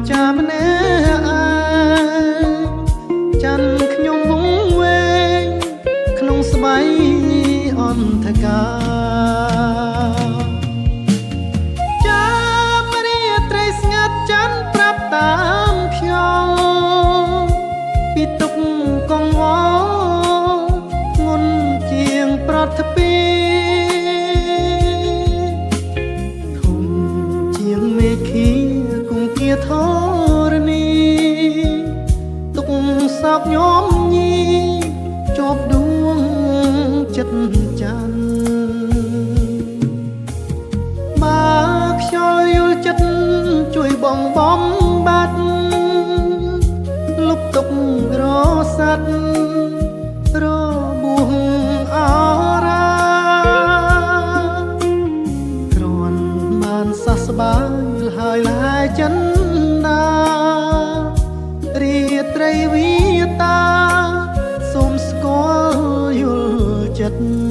ចាំណែចាន់ខ្ញុំវង្វេងក្នុងស្បៃអន្តការចាំរាត្រីស្ងាត់ចាន់ប្រាប់តាមខ្យល់ពីទុកកងវល់ងុនជាងប្រត់ពីធំជាងមេឃីគង់គាធរនីទុកសោកញោមញីជាប់ដួងចិត្តច័ន្ទបើខ្យល់យល់ចិត្តជួយបងបំបាត់លុបទុករស័តរបួសអរាគ្រាន់បានសះស្បើយហើយឡាយចិនដារាត្រីវិតាសូមស្គាល់យល់ចិត្ត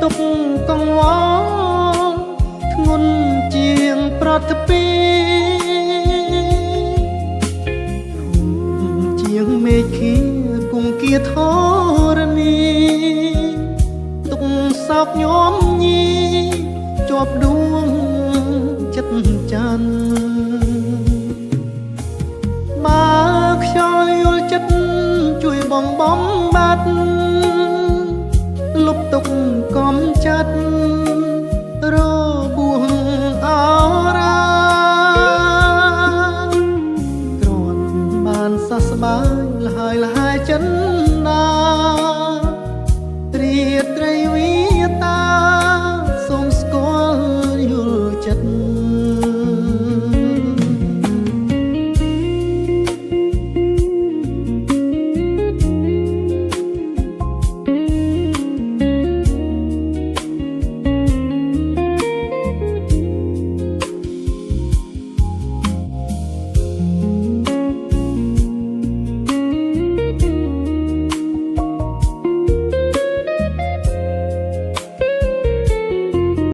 ទុកកងវល់ធ្ងន់ជាងប្រត់ពីជាងមេឃីគង់គាធរនីទុកសោកញោមញីជាប់ដួងចិត្តច័ន្ទបើខ្យល់យល់ចិត្តជួយបងបំបាត់លុបទុកកំចាត់រ